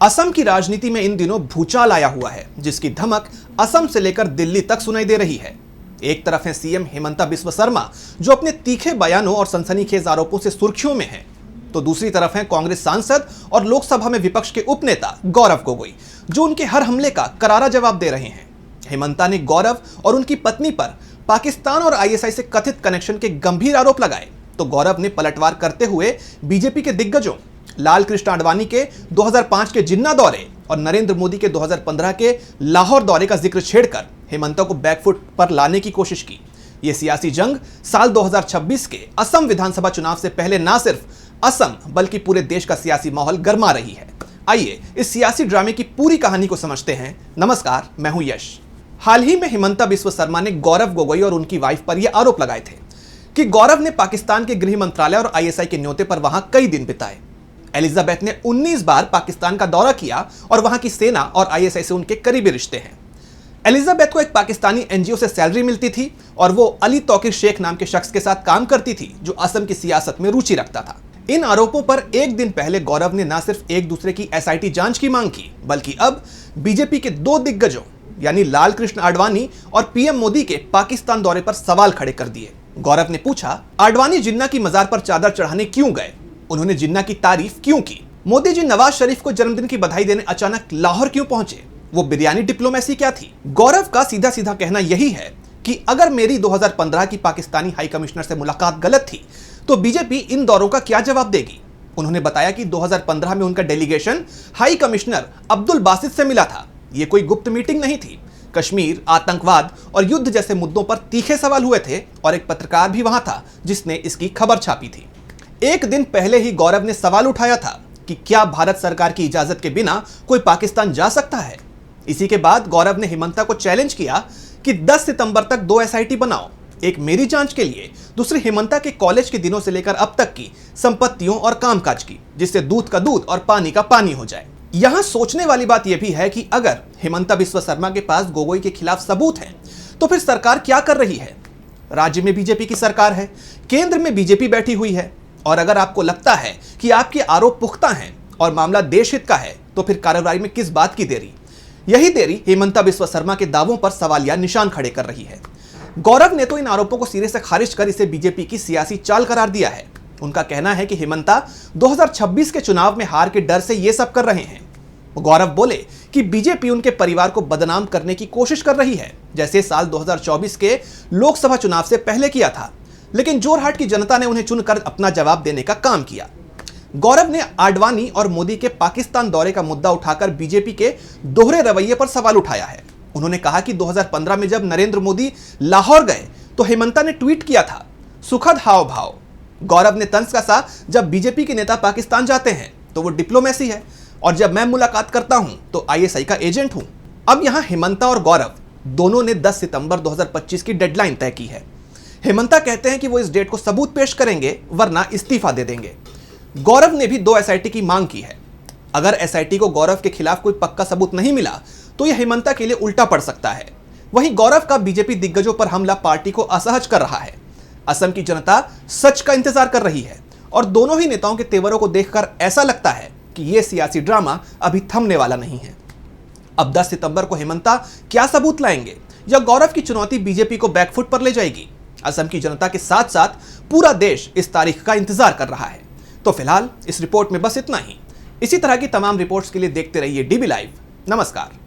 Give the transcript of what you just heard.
असम की राजनीति में इन दिनों भूचाल आया हुआ है, जिसकी धमक असम से लेकर दिल्ली तक सुनाई दे रही है। एक तरफ है सीएम हिमंता बिस्वा शर्मा, जो अपने तीखे बयानों और सनसनीखेज आरोपों से सुर्खियों में हैं, तो दूसरी तरफ है कांग्रेस सांसद और लोकसभा में विपक्ष के उपनेता गौरव गोगोई, जो उनके हर हमले का करारा जवाब दे रहे हैं। हिमंता ने गौरव और उनकी पत्नी पर पाकिस्तान और आईएसआई से कथित कनेक्शन के गंभीर आरोप लगाए, तो गौरव ने पलटवार करते हुए बीजेपी के दिग्गजों लाल कृष्ण आडवाणी के 2005 के जिन्ना दौरे और नरेंद्र मोदी के 2015 के लाहौर दौरे का जिक्र छेड़कर हिमंता को बैकफुट पर लाने की कोशिश की। यह सियासी जंग साल 2026 के असम विधानसभा चुनाव से पहले न सिर्फ असम बल्कि पूरे देश का सियासी माहौल गर्मा रही है। आइए इस सियासी ड्रामे की पूरी कहानी को समझते हैं। नमस्कार, मैं हूं यश। हाल ही में हिमंता बिस्वा शर्मा ने गौरव गोगोई और उनकी वाइफ पर यह आरोप लगाए थे कि गौरव ने पाकिस्तान के गृह मंत्रालय और आईएसआई के न्योते पर वहां कई दिन बिताए। एलिजाबेथ ने 19 बार पाकिस्तान का दौरा किया और वहां की सेना और आईएसआई से उनके करीबी रिश्ते हैं। एलिजाबेथ को एक पाकिस्तानी एनजीओ से सैलरी मिलती थी और वो अली तौकीर शेख नाम के शख्स के साथ काम करती थी, जो असम की सियासत में रुचि रखता था। इन आरोपों पर एक दिन पहले गौरव ने न सिर्फ एक दूसरे की एसआईटी जांच की मांग की, बल्कि अब बीजेपी के दो दिग्गजों यानी लाल कृष्ण आडवाणी और पीएम मोदी के पाकिस्तान दौरे पर सवाल खड़े कर दिए। गौरव ने पूछा, आडवाणी जिन्ना की मजार पर चादर चढ़ाने क्यों गए? उन्होंने जिन्ना की तारीफ क्यों की? मोदी जी नवाज शरीफ को जन्मदिन की बधाई देने अचानक लाहौर क्यों पहुंचे? वो बिरयानी डिप्लोमेसी क्या थी? गौरव का सीधा सीधा कहना यही है कि अगर मेरी 2015 की पाकिस्तानी हाई कमिश्नर से मुलाकात गलत थी, तो बीजेपी इन दौरों का क्या जवाब देगी? उन्होंने बताया कि 2015 में उनका delegation high commissioner Abdul Basit से मिला था। ये कोई गुप्त मीटिंग नहीं थी। कश्मीर, आतंकवाद और युद्ध जैसे मुद्दों पर तीखे सवाल हुए थे और एक पत्रकार भी वहां था जिसने इसकी खबर छापी थी। एक दिन पहले ही गौरव ने सवाल उठाया था कि क्या भारत सरकार की इजाजत के बिना कोई पाकिस्तान जा सकता है? इसी के बाद गौरव ने हिमंता को चैलेंज किया कि 10 सितंबर तक 2 एसआईटी बनाओ, एक मेरी जांच के लिए, दूसरी हिमंता के कॉलेज के दिनों से लेकर अब तक की संपत्तियों और कामकाज की, जिससे दूध का दूध और पानी का पानी हो जाए। यहां सोचने वाली बात यह भी है कि अगर हिमंता बिस्वा शर्मा के पास गोगोई के खिलाफ सबूत हैं, तो फिर सरकार क्या कर रही है? राज्य में बीजेपी की सरकार है, केंद्र में बीजेपी बैठी हुई है, और अगर आपको लगता है कि आपके आरोप पुख्ता हैं और मामला देशहित का है, तो फिर कार्रवाई में किस बात की देरी? यही देरी हिमंता बिस्वा शर्मा के दावों पर सवालिया निशान खड़े कर रही है। गौरव ने तो इन आरोपों को सिरे से खारिज कर इसे बीजेपी की सियासी चाल करार दिया है। उनका कहना है कि हिमंता 2026 के चुनाव में हार के डर से ये सब कर रहे हैं। गौरव बोले कि बीजेपी उनके परिवार को बदनाम करने की कोशिश कर रही है, जैसे साल 2024 के लोकसभा चुनाव से पहले किया था, लेकिन जोरहाट की जनता ने उन्हें चुनकर अपना जवाब देने का काम किया। गौरव ने आडवाणी और मोदी के पाकिस्तान दौरे का मुद्दा उठाकर बीजेपी के दोहरे रवैये पर सवाल उठाया है। उन्होंने कहा कि 2015 में जब नरेंद्र मोदी लाहौर गए तो हिमंता ने ट्वीट किया था, सुखद हाव भाव। गौरव ने तंज कसा, जब बीजेपी के नेता पाकिस्तान जाते हैं तो वो डिप्लोमेसी है, और जब मैं मुलाकात करता हूं तो आईएसआई का एजेंट हूं। अब यहां हिमंता और गौरव दोनों ने 10 सितंबर 2025 की डेडलाइन तय की है। हिमंता कहते हैं कि वो इस डेट को सबूत पेश करेंगे, वरना इस्तीफा दे देंगे। गौरव ने भी 2 एसआईटी की मांग की है। अगर एसआईटी को गौरव के खिलाफ कोई पक्का सबूत नहीं मिला, तो यह हिमंता के लिए उल्टा पड़ सकता है। वहीं गौरव का बीजेपी दिग्गजों पर हमला पार्टी को असहज कर रहा है। असम की जनता सच का इंतजार कर रही है, और दोनों ही नेताओं के तेवरों को देखकर ऐसा लगता है कि यह सियासी ड्रामा अभी थमने वाला नहीं है। अब 10 सितंबर को हिमंता क्या सबूत लाएंगे, या गौरव की चुनौती बीजेपी को बैकफुट पर ले जाएगी? असम की जनता के साथ साथ पूरा देश इस तारीख का इंतजार कर रहा है। तो फिलहाल इस रिपोर्ट में बस इतना ही। इसी तरह की तमाम रिपोर्ट्स के लिए देखते रहिए डीबी लाइव। नमस्कार।